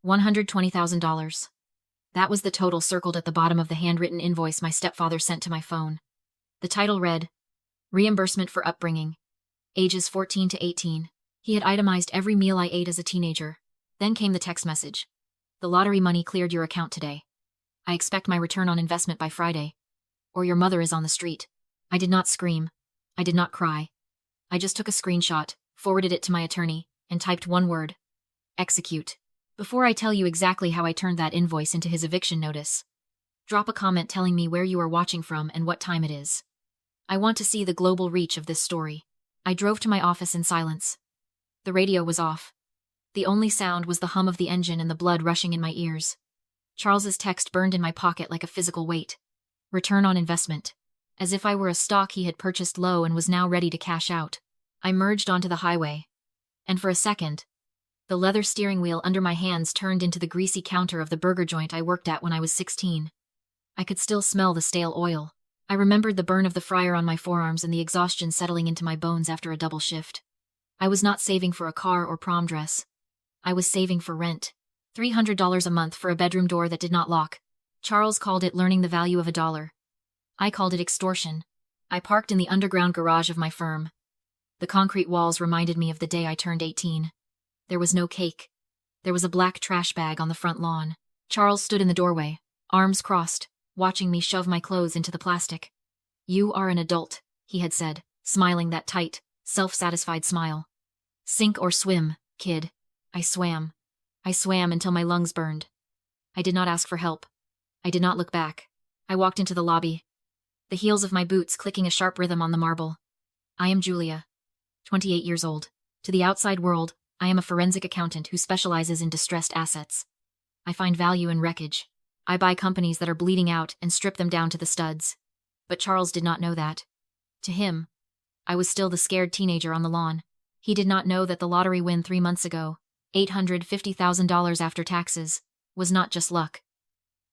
$120,000. That was the total circled at the bottom of the handwritten invoice my stepfather sent to my phone. The title read, Reimbursement for Upbringing. Ages 14 to 18. He had itemized every meal I ate as a teenager. Then came the text message. The lottery money cleared your account today. I expect my return on investment by Friday. Or your mother is on the street. I did not scream. I did not cry. I just took a screenshot, forwarded it to my attorney, and typed one word. Execute. Before I tell you exactly how I turned that invoice into his eviction notice, drop a comment telling me where you are watching from and what time it is. I want to see the global reach of this story. I drove to my office in silence. The radio was off. The only sound was the hum of the engine and the blood rushing in my ears. Charles's text burned in my pocket like a physical weight. Return on investment. As if I were a stock he had purchased low and was now ready to cash out. I merged onto the highway. And for a second, the leather steering wheel under my hands turned into the greasy counter of the burger joint I worked at when I was 16. I could still smell the stale oil. I remembered the burn of the fryer on my forearms and the exhaustion settling into my bones after a double shift. I was not saving for a car or prom dress. I was saving for rent. $300 a month for a bedroom door that did not lock. Charles called it learning the value of a dollar. I called it extortion. I parked in the underground garage of my firm. The concrete walls reminded me of the day I turned 18. There was no cake. There was a black trash bag on the front lawn. Charles stood in the doorway, arms crossed, watching me shove my clothes into the plastic. You are an adult, he had said, smiling that tight, self-satisfied smile. Sink or swim, kid. I swam. I swam until my lungs burned. I did not ask for help. I did not look back. I walked into the lobby, the heels of my boots clicking a sharp rhythm on the marble. I am Julia, 28 years old. To the outside world, I am a forensic accountant who specializes in distressed assets. I find value in wreckage. I buy companies that are bleeding out and strip them down to the studs. But Charles did not know that. To him, I was still the scared teenager on the lawn. He did not know that the lottery win 3 months ago, $850,000 after taxes, was not just luck.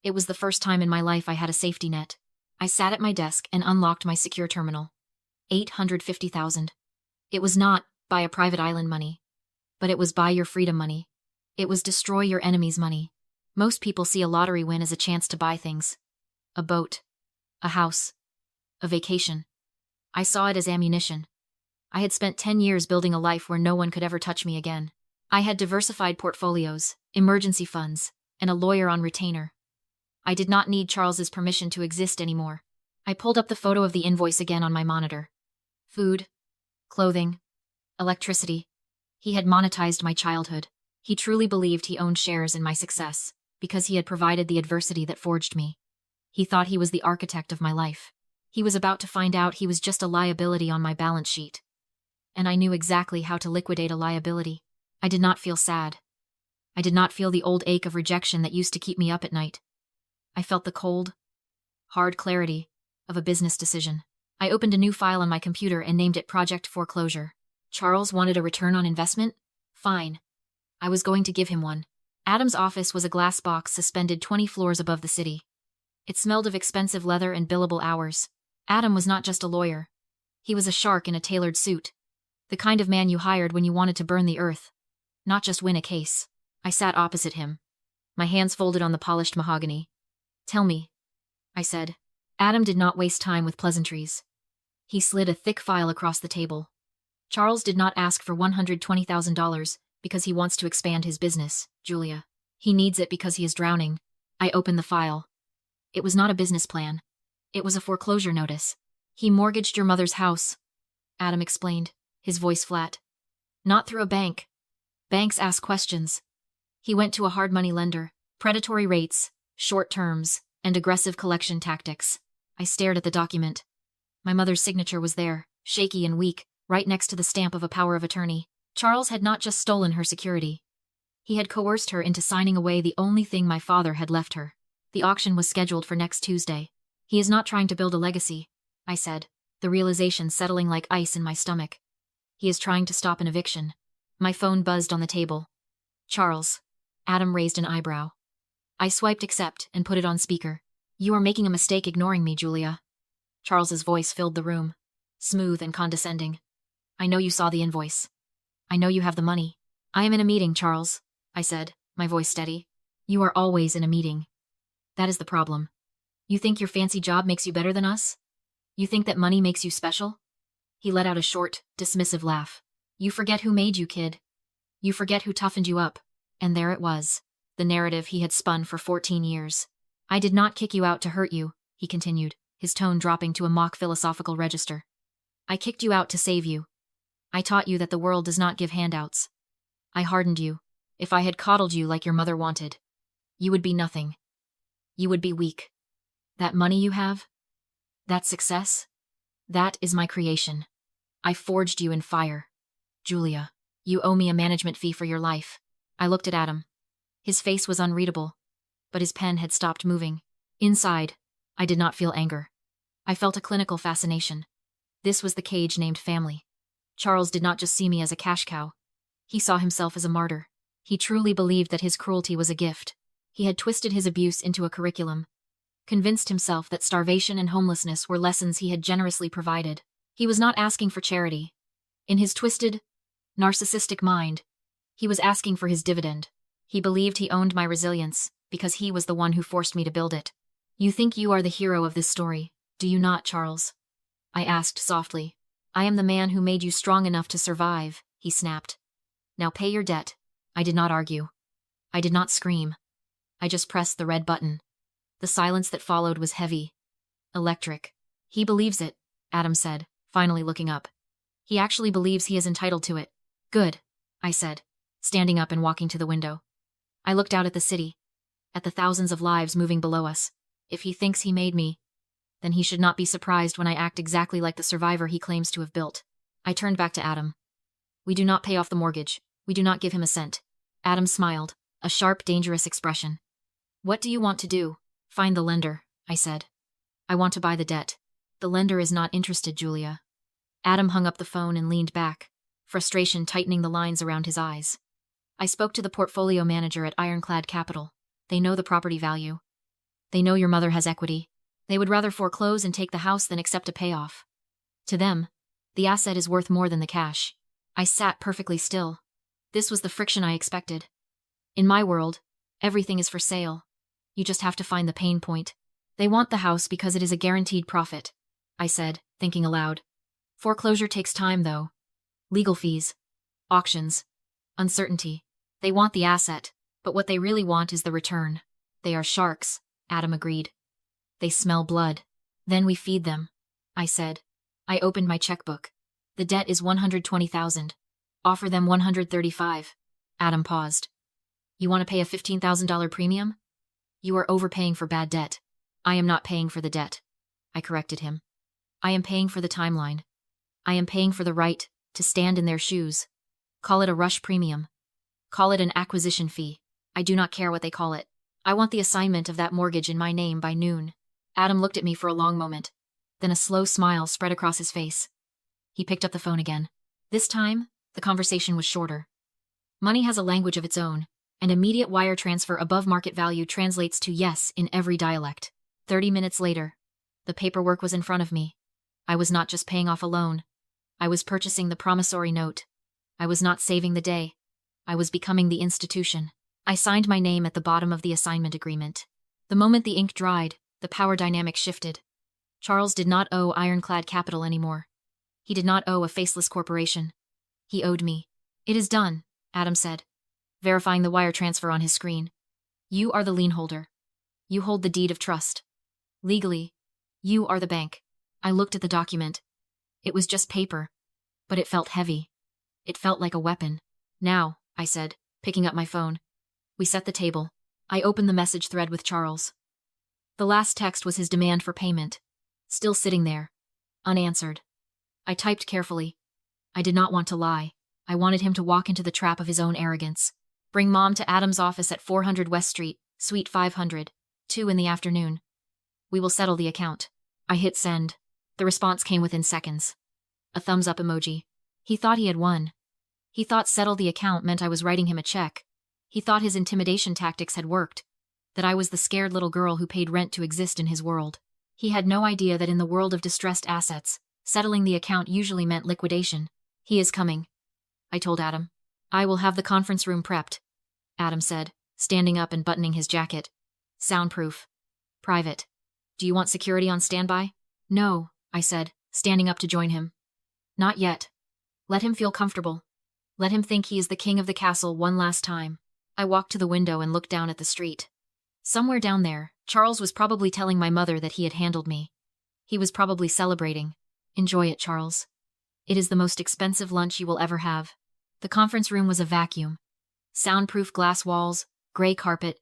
It was the first time in my life I had a safety net. I sat at my desk and unlocked my secure terminal. $850,000. It was not buy a private island money, but it was buy your freedom money. It was destroy your enemy's money. Most people see a lottery win as a chance to buy things. A boat. A house. A vacation. I saw it as ammunition. I had spent 10 years building a life where no one could ever touch me again. I had diversified portfolios, emergency funds, and a lawyer on retainer. I did not need Charles's permission to exist anymore. I pulled up the photo of the invoice again on my monitor. Food, clothing, electricity. He had monetized my childhood. He truly believed he owned shares in my success, because he had provided the adversity that forged me. He thought he was the architect of my life. He was about to find out he was just a liability on my balance sheet. And I knew exactly how to liquidate a liability. I did not feel sad. I did not feel the old ache of rejection that used to keep me up at night. I felt the cold, hard clarity of a business decision. I opened a new file on my computer and named it Project Foreclosure. Charles wanted a return on investment? Fine. I was going to give him one. Adam's office was a glass box suspended 20 floors above the city. It smelled of expensive leather and billable hours. Adam was not just a lawyer. He was a shark in a tailored suit. The kind of man you hired when you wanted to burn the earth, not just win a case. I sat opposite him, my hands folded on the polished mahogany. Tell me, I said. Adam did not waste time with pleasantries. He slid a thick file across the table. Charles did not ask for $120,000 because he wants to expand his business, Julia. He needs it because he is drowning. I opened the file. It was not a business plan. It was a foreclosure notice. He mortgaged your mother's house, Adam explained, his voice flat. Not through a bank. Banks ask questions. He went to a hard money lender. Predatory rates, short terms, and aggressive collection tactics. I stared at the document. My mother's signature was there, shaky and weak, right next to the stamp of a power of attorney. Charles had not just stolen her security. He had coerced her into signing away the only thing my father had left her. The auction was scheduled for next Tuesday. He is not trying to build a legacy, I said, the realization settling like ice in my stomach. He is trying to stop an eviction. My phone buzzed on the table. Charles. Adam raised an eyebrow. I swiped accept and put it on speaker. You are making a mistake ignoring me, Julia. Charles's voice filled the room, smooth and condescending. I know you saw the invoice. I know you have the money. I am in a meeting, Charles, I said, my voice steady. You are always in a meeting. That is the problem. You think your fancy job makes you better than us? You think that money makes you special? He let out a short, dismissive laugh. You forget who made you, kid. You forget who toughened you up. And there it was, the narrative he had spun for 14 years. I did not kick you out to hurt you, he continued, his tone dropping to a mock philosophical register. I kicked you out to save you. I taught you that the world does not give handouts. I hardened you. If I had coddled you like your mother wanted, you would be nothing. You would be weak. That money you have? That success? That is my creation. I forged you in fire. Julia, you owe me a management fee for your life. I looked at Adam. His face was unreadable, but his pen had stopped moving. Inside, I did not feel anger. I felt a clinical fascination. This was the cage named family. Charles did not just see me as a cash cow. He saw himself as a martyr. He truly believed that his cruelty was a gift. He had twisted his abuse into a curriculum, convinced himself that starvation and homelessness were lessons he had generously provided. He was not asking for charity. In his twisted, narcissistic mind, he was asking for his dividend. He believed he owned my resilience because he was the one who forced me to build it. You think you are the hero of this story, do you not, Charles? I asked softly. I am the man who made you strong enough to survive, he snapped. Now pay your debt. I did not argue. I did not scream. I just pressed the red button. The silence that followed was heavy. Electric. He believes it, Adam said, finally looking up. He actually believes he is entitled to it. Good, I said, standing up and walking to the window. I looked out at the city, at the thousands of lives moving below us. If he thinks he made me, then he should not be surprised when I act exactly like the survivor he claims to have built. I turned back to Adam. We do not pay off the mortgage. We do not give him a cent. Adam smiled, a sharp, dangerous expression. What do you want to do? Find the lender, I said. I want to buy the debt. The lender is not interested, Julia. Adam hung up the phone and leaned back, frustration tightening the lines around his eyes. I spoke to the portfolio manager at Ironclad Capital. They know the property value. They know your mother has equity. They would rather foreclose and take the house than accept a payoff. To them, the asset is worth more than the cash. I sat perfectly still. This was the friction I expected. In my world, everything is for sale. You just have to find the pain point. They want the house because it is a guaranteed profit, I said, thinking aloud. Foreclosure takes time, though. Legal fees, auctions, uncertainty. They want the asset, but what they really want is the return. They are sharks, Adam agreed. They smell blood. Then we feed them, I said. I opened my checkbook. The debt is $120,000. Offer them $135,000. Adam paused. You want to pay a $15,000 premium? You are overpaying for bad debt. I am not paying for the debt, I corrected him. I am paying for the timeline. I am paying for the right to stand in their shoes. Call it a rush premium. Call it an acquisition fee. I do not care what they call it. I want the assignment of that mortgage in my name by noon. Adam looked at me for a long moment. Then a slow smile spread across his face. He picked up the phone again. This time, the conversation was shorter. Money has a language of its own, and immediate wire transfer above market value translates to yes in every dialect. 30 minutes later, the paperwork was in front of me. I was not just paying off a loan. I was purchasing the promissory note. I was not saving the day. I was becoming the institution. I signed my name at the bottom of the assignment agreement. The moment the ink dried, the power dynamic shifted. Charles did not owe Ironclad Capital anymore. He did not owe a faceless corporation. He owed me. It is done, Adam said, verifying the wire transfer on his screen. You are the lien holder. You hold the deed of trust. Legally, you are the bank. I looked at the document. It was just paper, but it felt heavy. It felt like a weapon. Now, I said, picking up my phone. We set the table. I opened the message thread with Charles. The last text was his demand for payment, still sitting there, unanswered. I typed carefully. I did not want to lie. I wanted him to walk into the trap of his own arrogance. Bring Mom to Adam's office at 400 West Street, Suite 500, 2 in the afternoon. We will settle the account. I hit send. The response came within seconds. A thumbs up emoji. He thought he had won. He thought settle the account meant I was writing him a check. He thought his intimidation tactics had worked, that I was the scared little girl who paid rent to exist in his world. He had no idea that in the world of distressed assets, settling the account usually meant liquidation. He is coming, I told Adam. I will have the conference room prepped, Adam said, standing up and buttoning his jacket. Soundproof. Private. Do you want security on standby? No, I said, standing up to join him. Not yet. Let him feel comfortable. Let him think he is the king of the castle one last time. I walked to the window and looked down at the street. Somewhere down there, Charles was probably telling my mother that he had handled me. He was probably celebrating. Enjoy it, Charles. It is the most expensive lunch you will ever have. The conference room was a vacuum. Soundproof glass walls, gray carpet,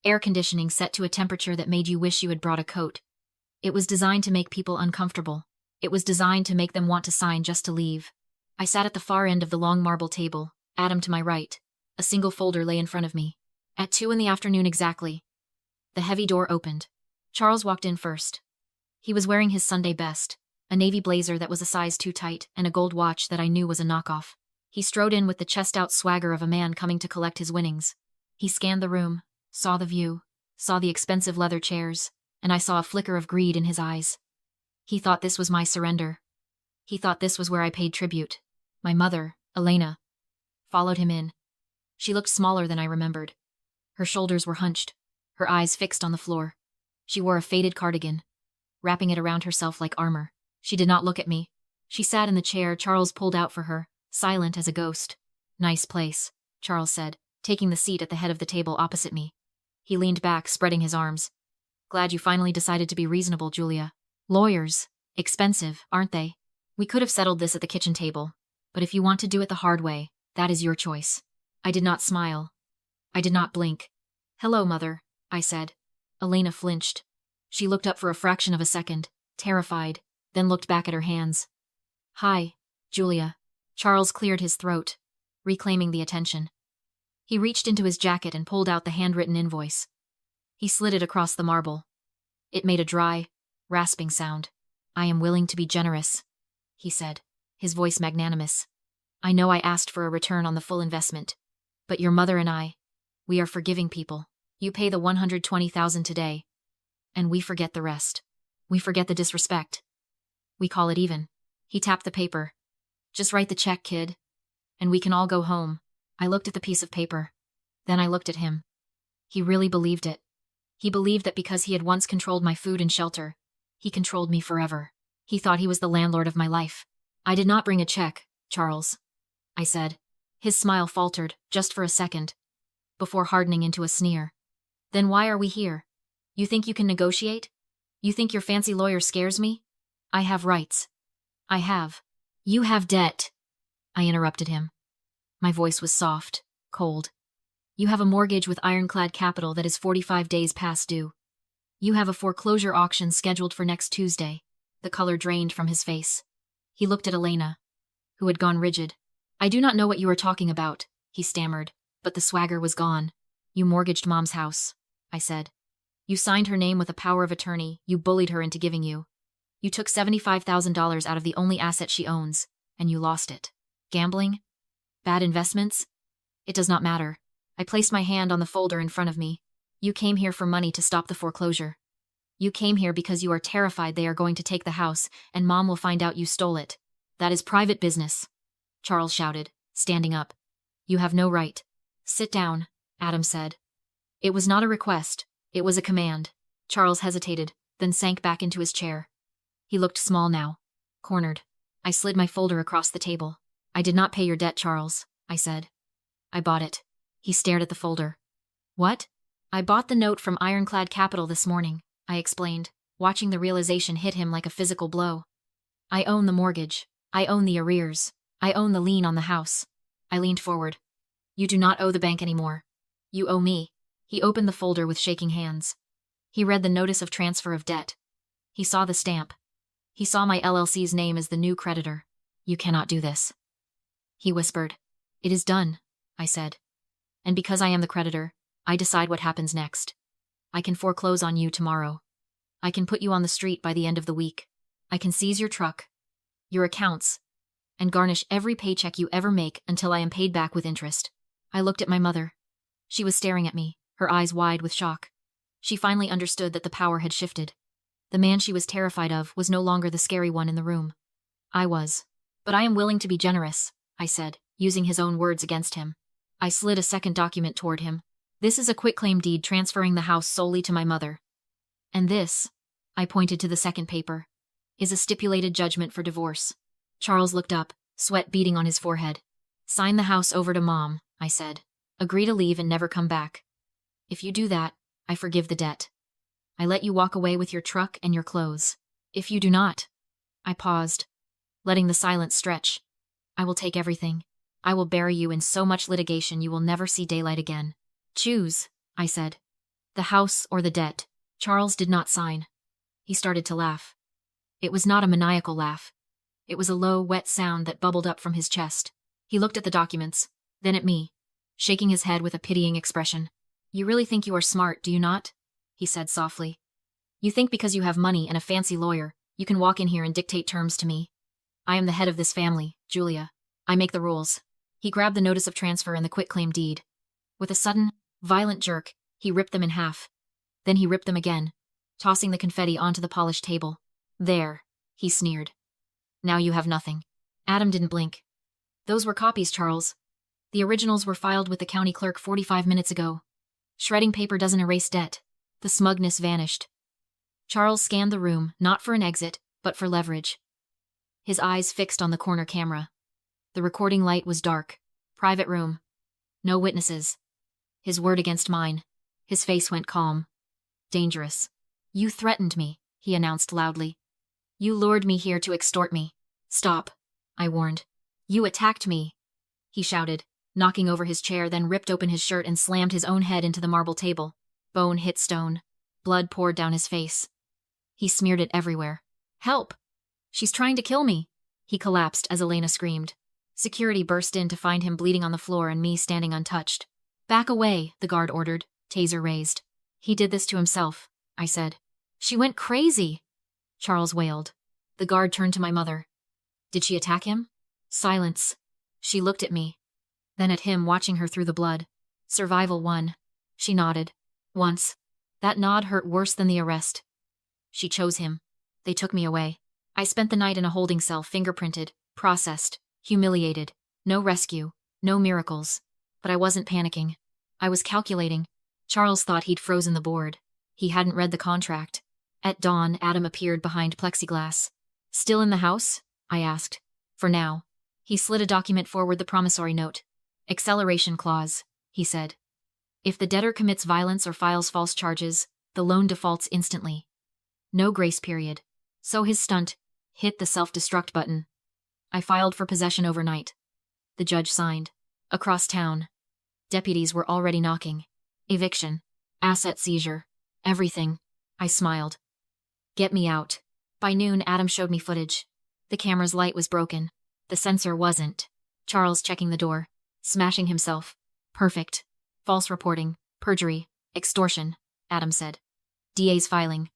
air conditioning set to a temperature that made you wish you had brought a coat. It was designed to make people uncomfortable. It was designed to make them want to sign just to leave. I sat at the far end of the long marble table, Adam to my right. A single folder lay in front of me. At 2 p.m. exactly. The heavy door opened. Charles walked in first. He was wearing his Sunday best, a navy blazer that was a size too tight and a gold watch that I knew was a knockoff. He strode in with the chest-out swagger of a man coming to collect his winnings. He scanned the room, saw the view, saw the expensive leather chairs, and I saw a flicker of greed in his eyes. He thought this was my surrender. He thought this was where I paid tribute. My mother, Elena, followed him in. She looked smaller than I remembered. Her shoulders were hunched, her eyes fixed on the floor. She wore a faded cardigan, wrapping it around herself like armor. She did not look at me. She sat in the chair Charles pulled out for her, silent as a ghost. Nice place, Charles said, taking the seat at the head of the table opposite me. He leaned back, spreading his arms. Glad you finally decided to be reasonable, Julia. Lawyers. Expensive, aren't they? We could have settled this at the kitchen table, but if you want to do it the hard way, that is your choice. I did not smile. I did not blink. Hello, Mother, I said. Elena flinched. She looked up for a fraction of a second, terrified, then looked back at her hands. Hi, Julia. Charles cleared his throat, reclaiming the attention. He reached into his jacket and pulled out the handwritten invoice. He slid it across the marble. It made a dry, rasping sound. I am willing to be generous, he said, his voice magnanimous. I know I asked for a return on the full investment, but your mother and I, we are forgiving people. You pay the $120,000 today, and we forget the rest. We forget the disrespect. We call it even. He tapped the paper. Just write the check, kid, and we can all go home. I looked at the piece of paper. Then I looked at him. He really believed it. He believed that because he had once controlled my food and shelter, he controlled me forever. He thought he was the landlord of my life. I did not bring a check, Charles, I said. His smile faltered, just for a second, before hardening into a sneer. Then why are we here? You think you can negotiate? You think your fancy lawyer scares me? I have rights. I have. You have debt. I interrupted him. My voice was soft, cold. You have a mortgage with Ironclad Capital that is 45 days past due. You have a foreclosure auction scheduled for next Tuesday. The color drained from his face. He looked at Elena, who had gone rigid. I do not know what you are talking about, he stammered, but the swagger was gone. You mortgaged Mom's house, I said. You signed her name with a power of attorney you bullied her into giving you. You took $75,000 out of the only asset she owns, and you lost it. Gambling? Bad investments? It does not matter. I placed my hand on the folder in front of me. You came here for money to stop the foreclosure. You came here because you are terrified they are going to take the house, and Mom will find out you stole it. That is private business, Charles shouted, standing up. You have no right. Sit down, Adam said. It was not a request. It was a command. Charles hesitated, then sank back into his chair. He looked small now, cornered. I slid my folder across the table. I did not pay your debt, Charles, I said. I bought it. He stared at the folder. What? I bought the note from Ironclad Capital this morning, I explained, watching the realization hit him like a physical blow. I own the mortgage. I own the arrears. I own the lien on the house. I leaned forward. You do not owe the bank anymore. You owe me. He opened the folder with shaking hands. He read the notice of transfer of debt. He saw the stamp. He saw my LLC's name as the new creditor. You cannot do this, he whispered. It is done, I said. And because I am the creditor, I decide what happens next. I can foreclose on you tomorrow. I can put you on the street by the end of the week. I can seize your truck, your accounts, and garnish every paycheck you ever make until I am paid back with interest. I looked at my mother. She was staring at me, her eyes wide with shock. She finally understood that the power had shifted. The man she was terrified of was no longer the scary one in the room. I was. But I am willing to be generous, I said, using his own words against him. I slid a second document toward him. This is a quitclaim deed transferring the house solely to my mother. And this, I pointed to the second paper, is a stipulated judgment for divorce. Charles looked up, sweat beading on his forehead. Sign the house over to Mom, I said. Agree to leave and never come back. If you do that, I forgive the debt. I let you walk away with your truck and your clothes. If you do not, I paused, letting the silence stretch. I will take everything. I will bury you in so much litigation you will never see daylight again. Choose, I said. The house or the debt. Charles did not sign. He started to laugh. It was not a maniacal laugh. It was a low, wet sound that bubbled up from his chest. He looked at the documents, then at me, shaking his head with a pitying expression. You really think you are smart, do you not? He said softly. You think because you have money and a fancy lawyer, you can walk in here and dictate terms to me. I am the head of this family, Julia. I make the rules. He grabbed the notice of transfer and the quitclaim deed. With a sudden, violent jerk, he ripped them in half. Then he ripped them again, tossing the confetti onto the polished table. There, he sneered. Now you have nothing. Adam didn't blink. Those were copies, Charles. The originals were filed with the county clerk 45 minutes ago. Shredding paper doesn't erase debt. The smugness vanished. Charles scanned the room, not for an exit, but for leverage. His eyes fixed on the corner camera. The recording light was dark. Private room. No witnesses. His word against mine. His face went calm. Dangerous. You threatened me, he announced loudly. You lured me here to extort me. Stop, I warned. You attacked me, he shouted, knocking over his chair, then ripped open his shirt and slammed his own head into the marble table. Bone hit stone. Blood poured down his face. He smeared it everywhere. Help! She's trying to kill me! He collapsed as Elena screamed. Security burst in to find him bleeding on the floor and me standing untouched. Back away, the guard ordered, taser raised. He did this to himself, I said. She went crazy, Charles wailed. The guard turned to my mother. Did she attack him? Silence. She looked at me, then at him, watching her through the blood. Survival won. She nodded. Once. That nod hurt worse than the arrest. She chose him. They took me away. I spent the night in a holding cell, fingerprinted, processed, humiliated. No rescue, no miracles. But I wasn't panicking. I was calculating. Charles thought he'd frozen the board. He hadn't read the contract. At dawn, Adam appeared behind plexiglass. Still in the house? I asked. For now. He slid a document forward, the promissory note. Acceleration clause, he said. If the debtor commits violence or files false charges, the loan defaults instantly. No grace period. So his stunt hit the self-destruct button. I filed for possession overnight. The judge signed. Across town. Deputies were already knocking. Eviction. Asset seizure. Everything. I smiled. Get me out. By noon, Adam showed me footage. The camera's light was broken. The sensor wasn't. Charles checking the door. Smashing himself. Perfect. False reporting. Perjury. Extortion, Adam said. DA's filing.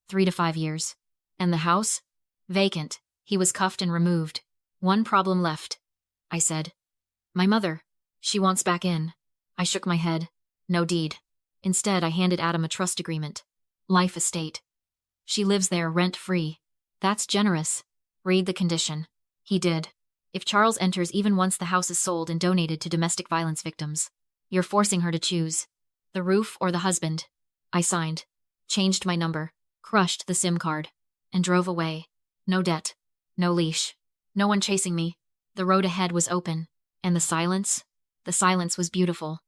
3 to 5 years. And the house? Vacant. He was cuffed and removed. One problem left, I said. My mother. She wants back in. I shook my head. No deed. Instead, I handed Adam a trust agreement. Life estate. She lives there rent-free. That's generous. Read the condition. He did. If Charles enters even once, the house is sold and donated to domestic violence victims. You're forcing her to choose. The roof or the husband. I signed. Changed my number. Crushed the SIM card. And drove away. No debt. No leash. No one chasing me. The road ahead was open. And the silence? The silence was beautiful.